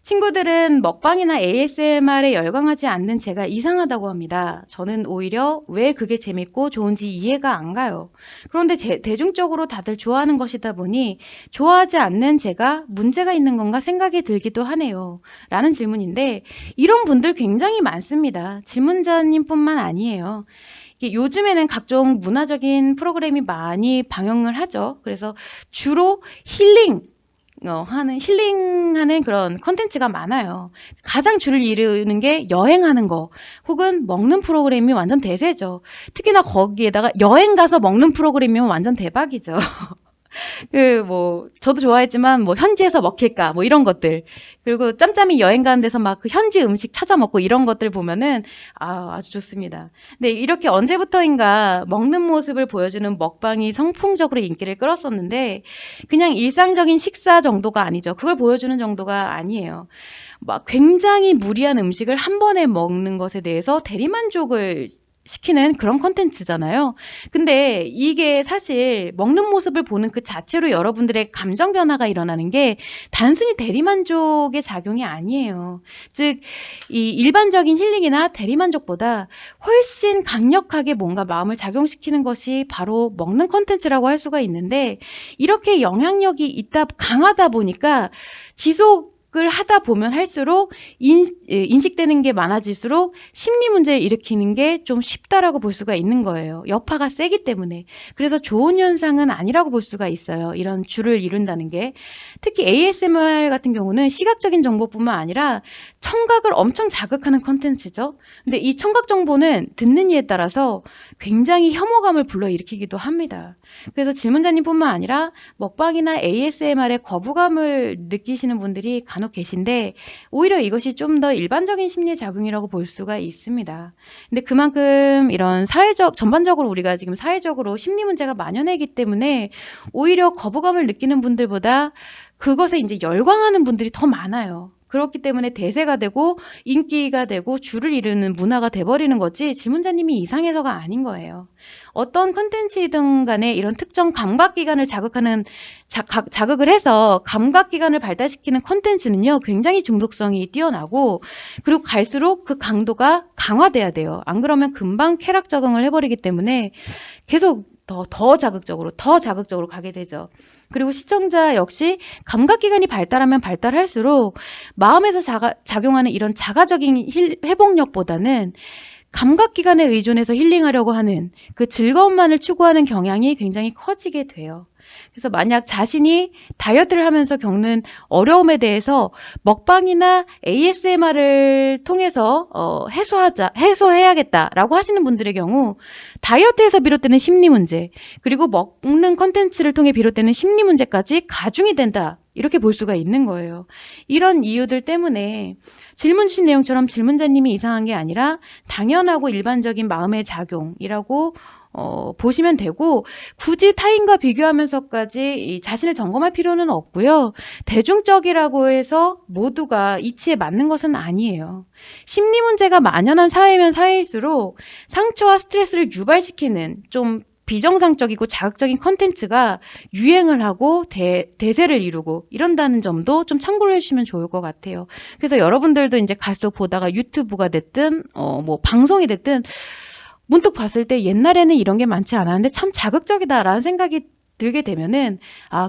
친구들은 먹방이나 ASMR에 열광하지 않는 제가 이상하다고 합니다. 저는 오히려 왜 그게 재밌고 좋은지 이해가 안 가요. 그런데 대중적으로 다들 좋아하는 것이다 보니 좋아하지 않는 제가 문제가 있는 건가 생각이 들기도 하네요. 라는 질문인데 이런 분들 굉장히 많습니다. 질문자님뿐만 아니에요. 요즘에는 각종 문화적인 프로그램이 많이 방영을 하죠. 그래서 주로 힐링하는 그런 컨텐츠가 많아요. 가장 줄을 이루는 게 여행하는 거 혹은 먹는 프로그램이 완전 대세죠. 특히나 거기에다가 여행 가서 먹는 프로그램이면 완전 대박이죠. 저도 좋아했지만, 현지에서 먹힐까, 이런 것들. 그리고 짬짬이 여행 가는 데서 막 그 현지 음식 찾아 먹고 이런 것들 보면은, 아주 좋습니다. 근데 이렇게 언제부터인가 먹는 모습을 보여주는 먹방이 성풍적으로 인기를 끌었었는데, 그냥 일상적인 식사 정도가 아니죠. 그걸 보여주는 정도가 아니에요. 막 굉장히 무리한 음식을 한 번에 먹는 것에 대해서 대리만족을 시키는 그런 콘텐츠잖아요. 근데 이게 사실 먹는 모습을 보는 그 자체로 여러분들의 감정 변화가 일어나는 게 단순히 대리만족의 작용이 아니에요. 즉, 이 일반적인 힐링이나 대리만족보다 훨씬 강력하게 뭔가 마음을 작용시키는 것이 바로 먹는 콘텐츠라고 할 수가 있는데, 이렇게 영향력이 강하다 보니까 지속을 하다 보면 할수록 인식되는 게 많아질수록 심리 문제를 일으키는 게 좀 쉽다라고 볼 수가 있는 거예요. 여파가 세기 때문에. 그래서 좋은 현상은 아니라고 볼 수가 있어요. 이런 줄을 이룬다는 게. 특히 ASMR 같은 경우는 시각적인 정보뿐만 아니라 청각을 엄청 자극하는 컨텐츠죠. 근데 이 청각 정보는 듣는 이에 따라서 굉장히 혐오감을 불러일으키기도 합니다. 그래서 질문자님뿐만 아니라 먹방이나 ASMR에 거부감을 느끼시는 분들이 간혹 계신데 오히려 이것이 좀 더 일반적인 심리 작용이라고 볼 수가 있습니다. 근데 그만큼 이런 전반적으로 우리가 지금 사회적으로 심리 문제가 만연하기 때문에 오히려 거부감을 느끼는 분들보다 그것에 이제 열광하는 분들이 더 많아요. 그렇기 때문에 대세가 되고 인기가 되고 줄을 이루는 문화가 돼버리는 거지 질문자님이 이상해서가 아닌 거예요. 어떤 컨텐츠이든 간에 이런 특정 감각기관을 자극을 해서 감각기관을 발달시키는 컨텐츠는요 굉장히 중독성이 뛰어나고 그리고 갈수록 그 강도가 강화돼야 돼요. 안 그러면 금방 쾌락 적응을 해버리기 때문에 계속 더 자극적으로 가게 되죠. 그리고 시청자 역시 감각기관이 발달하면 발달할수록 마음에서 작용하는 이런 자가적인 회복력보다는 감각기관에 의존해서 힐링하려고 하는 그 즐거움만을 추구하는 경향이 굉장히 커지게 돼요. 그래서 만약 자신이 다이어트를 하면서 겪는 어려움에 대해서 먹방이나 ASMR을 통해서 해소해야겠다라고 하시는 분들의 경우 다이어트에서 비롯되는 심리 문제 그리고 먹는 컨텐츠를 통해 비롯되는 심리 문제까지 가중이 된다. 이렇게 볼 수가 있는 거예요. 이런 이유들 때문에 질문 주신 내용처럼 질문자님이 이상한 게 아니라 당연하고 일반적인 마음의 작용이라고 보시면 되고 굳이 타인과 비교하면서까지 자신을 점검할 필요는 없고요. 대중적이라고 해서 모두가 이치에 맞는 것은 아니에요. 심리 문제가 만연한 사회면 사회일수록 상처와 스트레스를 유발시키는 좀 비정상적이고 자극적인 컨텐츠가 유행을 하고 대세를 이루고 이런다는 점도 좀 참고를 해주시면 좋을 것 같아요. 그래서 여러분들도 이제 갈수록 보다가 유튜브가 됐든 방송이 됐든 문득 봤을 때 옛날에는 이런 게 많지 않았는데 참 자극적이다라는 생각이 들게 되면은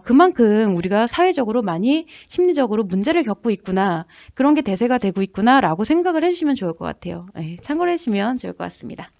그만큼 우리가 사회적으로 많이 심리적으로 문제를 겪고 있구나 그런 게 대세가 되고 있구나라고 생각을 해주시면 좋을 것 같아요. 네, 참고를 해주시면 좋을 것 같습니다.